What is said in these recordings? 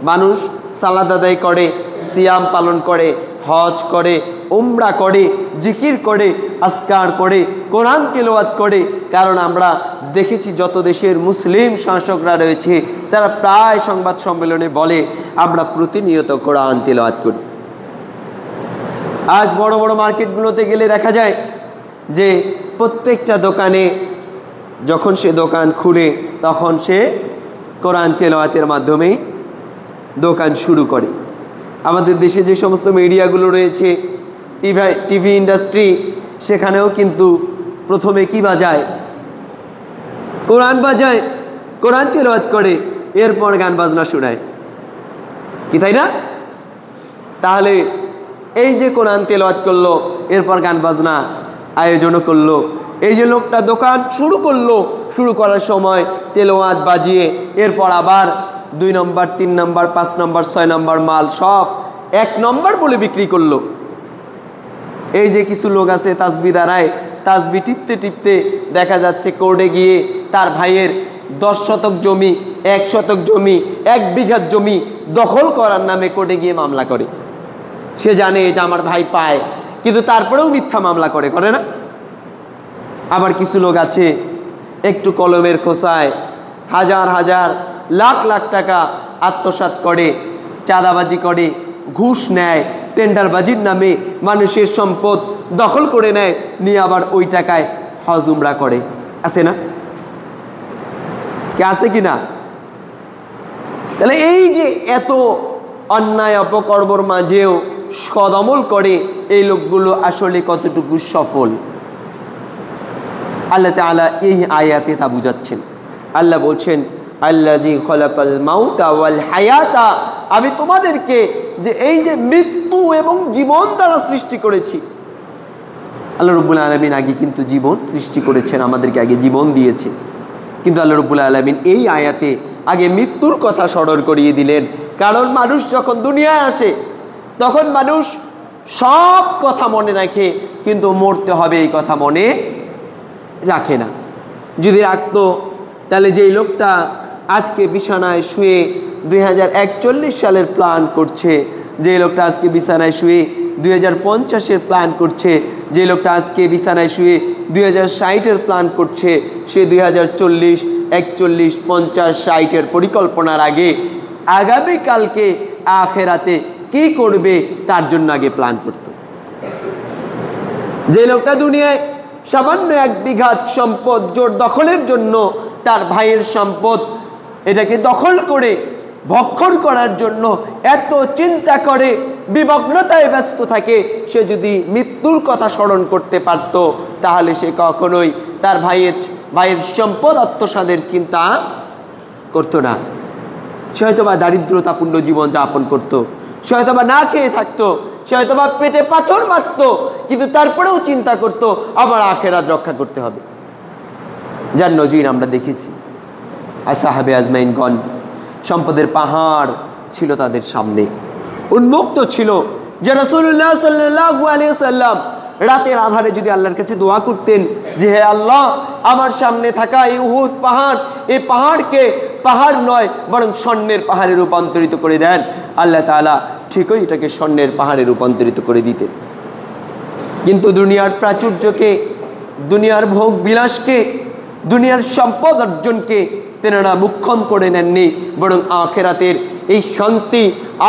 মানুষ সালাত আদায় করে, সিয়াম পালন করে, হজ করে, উমরা করে, জিকির করে, আজকার করে, কোরআন তিলাওয়াত করে। কারণ আমরা দেখেছি যত দেশের মুসলিম শাসকরা রয়েছে তারা প্রায় সংবাদ সম্মেলনে বলে আমরা প্রতিনিয়ত কোরআন তিলাওয়াত করি। আজ বড় বড় মার্কেটগুলোতে গেলে দেখা যায় যে প্রত্যেকটা দোকানে যখন সে দোকান খুলে তখন সে কোরআন তিলাওয়াতের মাধ্যমেই দোকান শুরু করে। আমাদের দেশে যে সমস্ত মিডিয়াগুলো রয়েছে, টিভি ইন্ডাস্ট্রি, সেখানেও কিন্তু প্রথমে কি বাজায়? কোরআন বাজায়, কোরআন তিলাওয়াত করে, এরপর গান বাজনা শোনায়, কি তাই না? তাহলে এই যে কোরআন তিলাওয়াত করলো, এরপর গান বাজনা আয়োজনও করলো, এই যে লোকটা দোকান শুরু করলো, শুরু করার সময় তিলাওয়াত বাজিয়ে এরপর আবার 2 নম্বর, 3 নম্বর, 5 নম্বর, 6 নম্বর মাল সব 1 নম্বর বলে বিক্রি করলো। এই যে কিছু লোক আছে তাসবি দাঁড়ায়, তাসবি টিপতে টিপতে দেখা যাচ্ছে কোর্টে গিয়ে তার ভাইয়ের 10 শতক জমি, 1 শতক জমি, 1 বিঘা জমি দখল করার নামে কোর্টে গিয়ে মামলা করে। সে জানে এটা আমার ভাই পায়, কিন্তু তারপরেও মিথ্যা মামলা করে না? আবার কিছু লোক আছে একটু কলমের খোসায় হাজার হাজার লাখ লাখ টাকা আত্মসাৎ করে, চাঁদাবাজি করে, ঘুষ নেয়, টেন্ডারবাজির নামে মানুষের সম্পদ দখল করে নেয়, নিয়ে আবার ওই টাকায় হজ উমরা করে। আছে না? কে আছে কি না? তাহলে এই যে এত অন্যায় অপকর্মর মাঝেও সদমল করে, এই লোকগুলো আসলে কতটুকু সফল আল্লাহ তাআলা এই আয়াতে তা বুঝাচ্ছেন। আল্লাহ বলছেন আল্লাযী খালাকাল মাউতা ওয়াল হায়াতা, আমি তোমাদেরকে যে এই যে মৃত্যু এবং জীবন দ্বারা সৃষ্টি করেছি। আল্লাহ রাব্বুল আলামিন আগে কিন্তু জীবন সৃষ্টি করেছেন, আমাদেরকে আগে জীবন দিয়েছে, কিন্তু আল্লাহ রাব্বুল আলামিন এই আয়াতে আগে মৃত্যুর কথা স্মরণ করিয়ে দিলেন। কারণ মানুষ যখন দুনিয়ায় আসে তখন মানুষ সব কথা মনে রাখে, কিন্তু মরতে হবে এই কথা মনে রাখে না। যদি রাখতো তাহলে যেই লোকটা আজকে বিছানায় শুয়ে 2041 সালের প্ল্যান করছে, যে লোকটা আজকে বিছানায় শুয়ে 2050-এর প্ল্যান করছে, যে লোকটা আজকে বিছানায় শুয়ে 2060-এর প্ল্যান করছে, সে 2040, 41, 50, 60-এর পরিকল্পনার আগে আগামীকালকে আখেরাতে কি করবে তার জন্য আগে প্ল্যান করত। যে লোকটা দুনিয়ায় সামান্য 1 বিঘা সম্পদ জোর দখলের জন্য তার ভাইয়ের সম্পদ এটাকে দখল করে ভক্ষণ করার জন্য এত চিন্তা করে, বিমগ্নতায় ব্যস্ত থাকে, সে যদি মৃত্যুর কথা স্মরণ করতে পারত তাহলে সে কখনোই তার ভাইয়ের সম্পদ আত্মসাদের চিন্তা করতো না। সে হয়তোবা দারিদ্রতাপূর্ণ জীবন যাপন করত, সে হয়তোবা না খেয়ে থাকতো, সে হয়তোবা পেটে পাথর মারত, কিন্তু তারপরেও চিন্তা করত আমার আখেরাত রক্ষা করতে হবে। যার নজির আমরা দেখেছি। আসহাবে আজমাইনগণ, সম্পদের পাহাড় ছিল তাদের সামনে, উন্মুক্ত ছিল। যে রাসূলুল্লাহ সাল্লাল্লাহু আলাইহি ওয়াসাল্লাম রাতের আধারে যদি আল্লাহর কাছে দোয়া করতেন যে হে আল্লাহ, আমার সামনে থাকা এই উহুদ পাহাড়, এই পাহাড়কে পাহাড় নয় বরং স্বর্ণের পাহাড়ে রূপান্তরিত করে দেন, আল্লাহ তাআলা ঠিকই এটাকে স্বর্ণের পাহাড়ে রূপান্তরিত করে দিতেন। কিন্তু দুনিয়ার প্রাচুর্যকে, দুনিয়ার ভোগ বিলাসকে, দুনিয়ার সম্পদ অর্জনকে তেনারা মুক্ষম করে নেননি, বরং আখেরাতের এই শান্তি,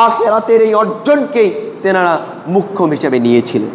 আখেরাতের এই অর্জনকেই তেনারা মুক্ষম হিসেবে নিয়েছিলেন।